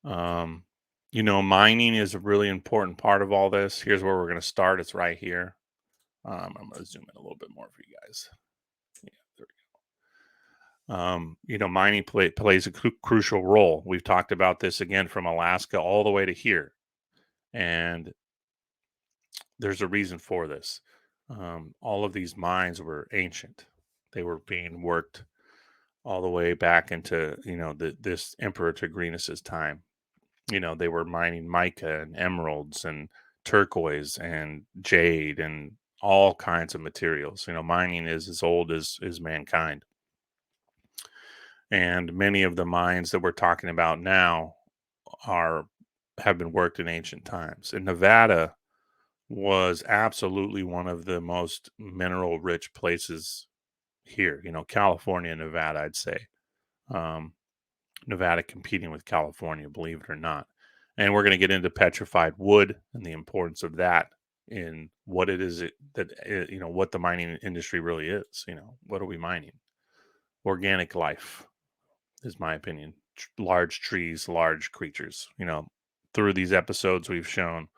Um, Mining is a really important part of all this. Here's where we're going to start. It's right here. I'm going to zoom in a little bit more for you guys. Yeah, there we go. Mining plays a crucial role. We've talked about this again from Alaska all the way to here, and there's a reason for this. All of these mines were ancient. They were being worked all the way back into this Emperor Tigrinus's time. They were mining mica and emeralds and turquoise and jade and all kinds of materials. Mining is as old as mankind. And many of the mines that we're talking about now are have been worked in ancient times. And Nevada was absolutely one of the most mineral rich places here. California, Nevada, I'd say. Um, Nevada competing with California, believe it or not. And we're going to get into petrified wood and the importance of that in what it is what the mining industry really is. What are we mining? Organic life is my opinion. Large trees, large creatures. Through these episodes, we've shown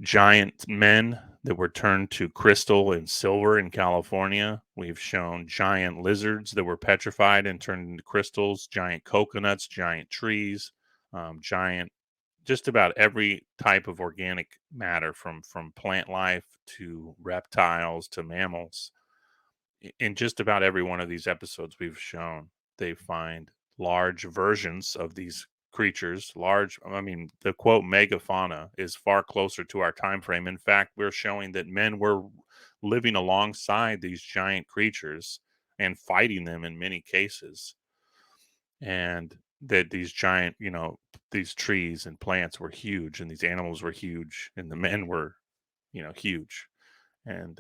giant men that were turned to crystal and silver in California. We've shown giant lizards that were petrified and turned into crystals, giant coconuts, giant trees, giant, just about every type of organic matter from plant life to reptiles to mammals. In just about every one of these episodes we've shown, they find large versions of these creatures. The quote megafauna is far closer to our time frame. In fact, we're showing that men were living alongside these giant creatures and fighting them in many cases, and that these giant, these trees and plants were huge, and these animals were huge, and the men were, huge. And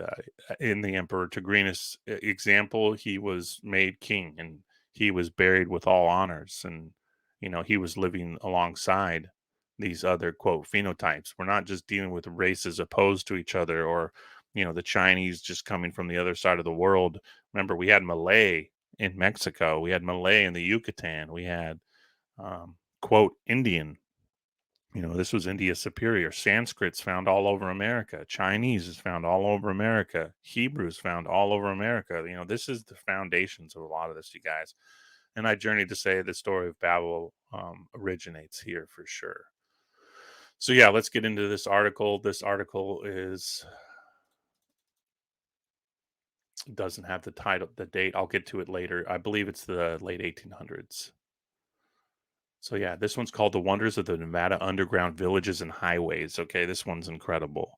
in the Emperor Tigrinus example, he was made king and he was buried with all honors. And, he was living alongside these other, quote, phenotypes. We're not just dealing with races opposed to each other, or, the Chinese just coming from the other side of the world. Remember, we had Malay in Mexico, we had Malay in the Yucatan, we had, quote, Indian. This was India Superior. Sanskrit's found all over America. Chinese is found all over America. Hebrew is found all over America. This is the foundations of a lot of this, you guys. And I journey to say the story of Babel originates here for sure. So yeah, let's get into this article. This article doesn't have the title, the date. I'll get to it later. I believe it's the late 1800s. So yeah, this one's called "The Wonders of the Nevada Underground Villages and Highways." Okay, this one's incredible.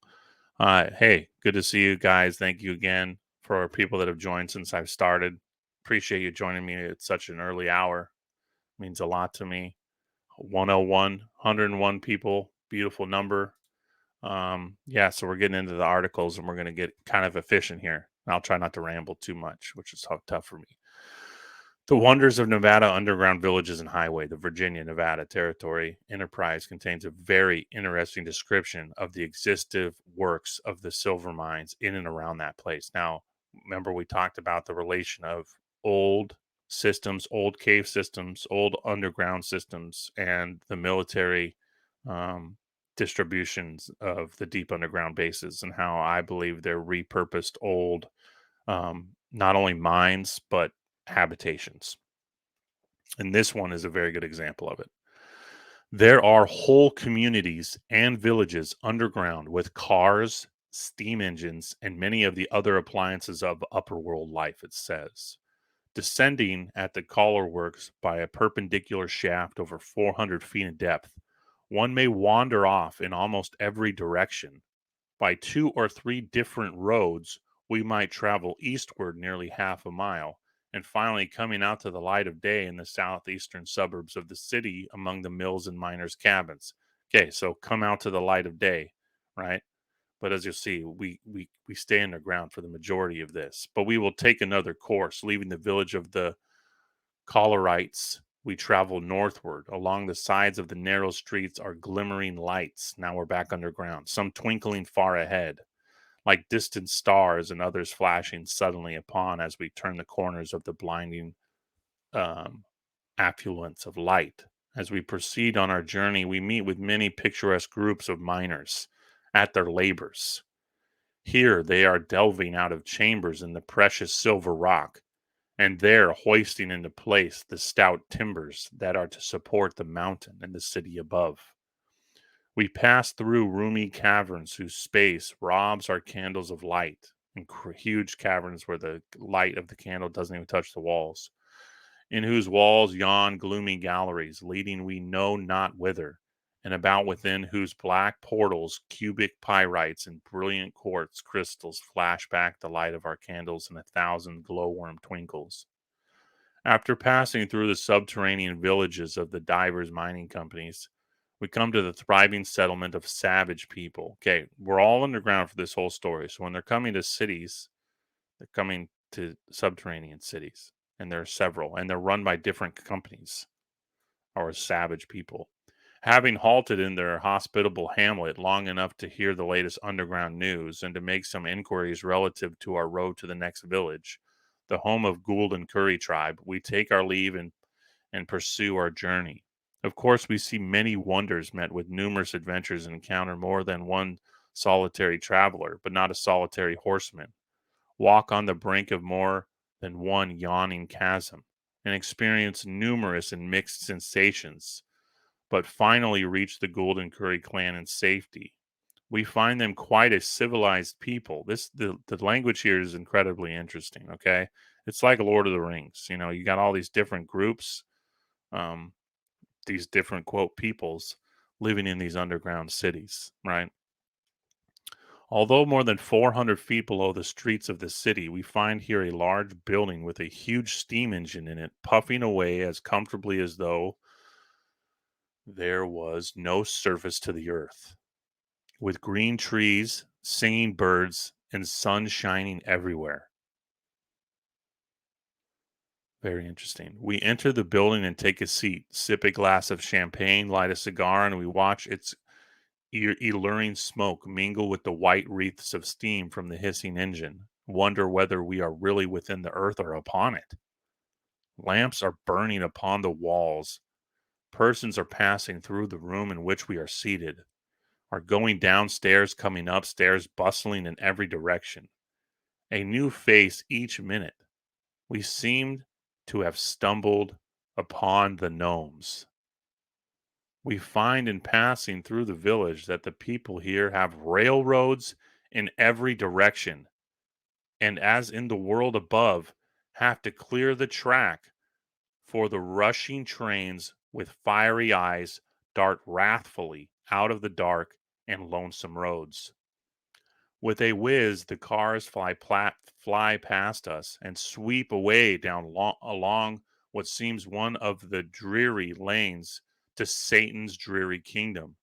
Hey, good to see you guys. Thank you again for our people that have joined since I've started. Appreciate you joining me at such an early hour. Means a lot to me. 101, 101 people. Beautiful number. Yeah, so we're getting into the articles and we're going to get kind of efficient here. I'll try not to ramble too much, which is tough for me. The Wonders of Nevada Underground Villages and Highway, the Virginia Nevada Territory Enterprise, contains a very interesting description of the exhaustive works of the silver mines in and around that place. Now, remember, we talked about the relation of old systems, old cave systems, old underground systems, and the military um, distributions of the deep underground bases, and how I believe they're repurposed old, not only mines, but habitations. And this one is a very good example of it. There are whole communities and villages underground with cars, steam engines, and many of the other appliances of upper world life, it says. Descending at the collar works by a perpendicular shaft over 400 feet in depth, one may wander off in almost every direction. By 2 or 3 different roads, we might travel eastward nearly half a mile, and finally coming out to the light of day in the southeastern suburbs of the city among the mills and miners' cabins. Okay, so come out to the light of day, right? But as you'll see, we stay underground for the majority of this. But we will take another course, leaving the village of the Colorites. We travel northward. Along the sides of the narrow streets are glimmering lights. Now we're back underground, some twinkling far ahead, like distant stars, and others flashing suddenly upon as we turn the corners of the blinding um, affluence of light. As we proceed on our journey, we meet with many picturesque groups of miners at their labors. Here they are delving out of chambers in the precious silver rock, and there hoisting into place the stout timbers that are to support the mountain and the city above. We pass through roomy caverns whose space robs our candles of light, and huge caverns where the light of the candle doesn't even touch the walls, in whose walls yawn gloomy galleries, leading we know not whither, and about within whose black portals cubic pyrites and brilliant quartz crystals flash back the light of our candles in a thousand glowworm twinkles. After passing through the subterranean villages of the divers mining companies, we come to the thriving settlement of savage people. Okay, we're all underground for this whole story. So when they're coming to cities, they're coming to subterranean cities, and there are several, and they're run by different companies or savage people. Having halted in their hospitable hamlet long enough to hear the latest underground news and to make some inquiries relative to our road to the next village, the home of Gould and Curry tribe, we take our leave and pursue our journey. Of course, we see many wonders, met with numerous adventures, and encounter more than one solitary traveler, but not a solitary horseman. Walk on the brink of more than one yawning chasm, and experience numerous and mixed sensations, but finally reach the Golden Curry clan in safety. We find them quite a civilized people. The language here is incredibly interesting. Okay, it's like Lord of the Rings. You know, you got all these different groups, um, these different quote peoples living in these underground cities, right? Although more than 400 feet below the streets of the city, we find here a large building with a huge steam engine in it, puffing away as comfortably as though there was no surface to the earth, with green trees, singing birds, and sun shining everywhere. Very interesting. We enter the building and take a seat, sip a glass of champagne, light a cigar, and we watch its alluring smoke mingle with the white wreaths of steam from the hissing engine. Wonder whether we are really within the earth or upon it. Lamps are burning upon the walls. Persons are passing through the room in which we are seated, are going downstairs, coming upstairs, bustling in every direction. A new face each minute. We seemed to have stumbled upon the gnomes. We find in passing through the village that the people here have railroads in every direction, and as in the world above, have to clear the track for the rushing trains with fiery eyes dart wrathfully out of the dark and lonesome roads. With a whiz, the cars fly past us and sweep away along what seems one of the dreary lanes to Satan's dreary kingdom,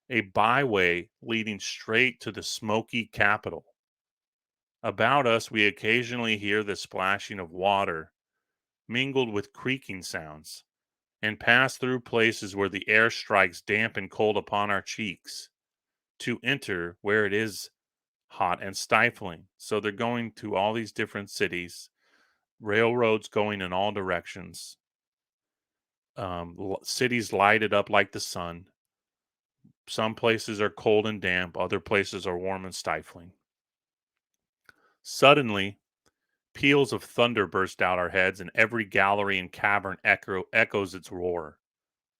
a byway leading straight to the smoky capital. About us, we occasionally hear the splashing of water, mingled with creaking sounds, and pass through places where the air strikes damp and cold upon our cheeks, to enter where it is hot and stifling. So they're going to all these different cities, railroads going in all directions, cities lighted up like the sun. Some places are cold and damp, other places are warm and stifling. Suddenly, peals of thunder burst out our heads, and every gallery and cavern echoes its roar.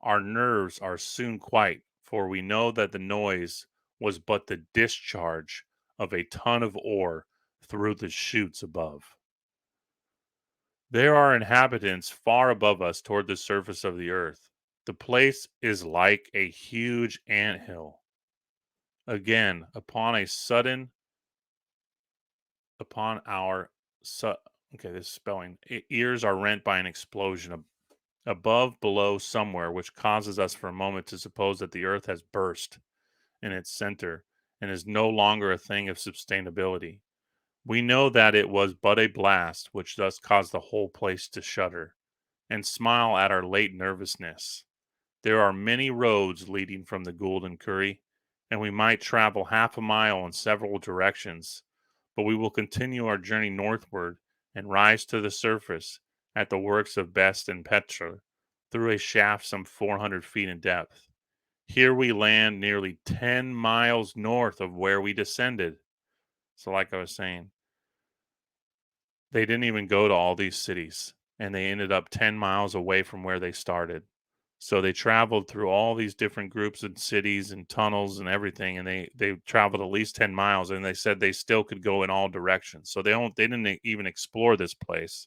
Our nerves are soon quiet, for we know that the noise was but the discharge of a ton of ore through the chutes above. There are inhabitants far above us toward the surface of the earth. The place is like a huge ant hill. Again, upon our su- okay, this is spelling. Ears are rent by an explosion above, below, somewhere, which causes us for a moment to suppose that the earth has burst in its center and is no longer a thing of sustainability. We know that it was but a blast, which thus caused the whole place to shudder, and smile at our late nervousness. There are many roads leading from the Gould and Curry, and we might travel half a mile in several directions, but we will continue our journey northward and rise to the surface at the works of Best and Petra, through a shaft some 400 feet in depth. Here we land nearly 10 miles north of where we descended. So, like I was saying, they didn't even go to all these cities, and they ended up 10 miles away from where they started. So they traveled through all these different groups and cities and tunnels and everything, and they traveled at least 10 miles, and they said they still could go in all directions. So they didn't even explore this place.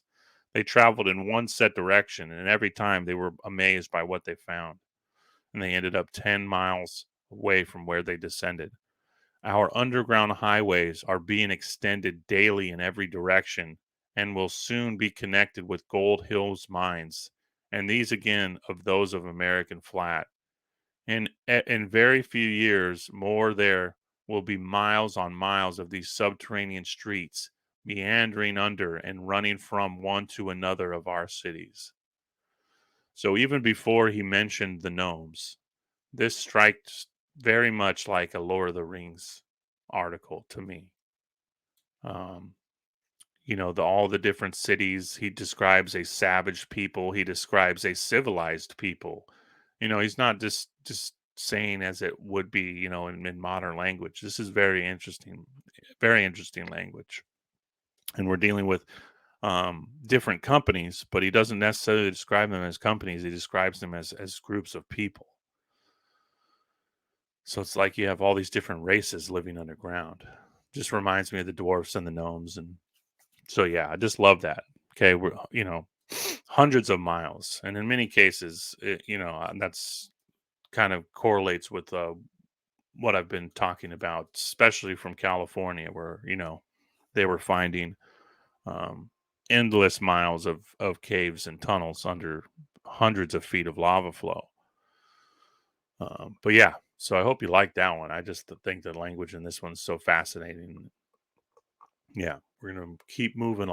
They traveled in one set direction, and every time they were amazed by what they found. And they ended up 10 miles away from where they descended. Our underground highways are being extended daily in every direction and will soon be connected with Gold Hills mines. And these again of those of American Flat. In very few years more there will be miles on miles of these subterranean streets meandering under and running from one to another of our cities. So even before he mentioned the gnomes, this strikes very much like a Lord of the Rings article to me. Um, all the different cities. He describes a savage people. He describes a civilized people. He's not just saying as it would be, in modern language. This is very interesting language. And we're dealing with different companies, but he doesn't necessarily describe them as companies. He describes them as groups of people. So it's like you have all these different races living underground. Just reminds me of the dwarfs and the gnomes. And so, yeah, I just love that. Okay. Hundreds of miles. And in many cases, that's kind of correlates with what I've been talking about, especially from California, where, they were finding um, endless miles of caves and tunnels under hundreds of feet of lava flow. But yeah, so I hope you like that one. I just think the language in this one's so fascinating. Yeah, we're gonna keep moving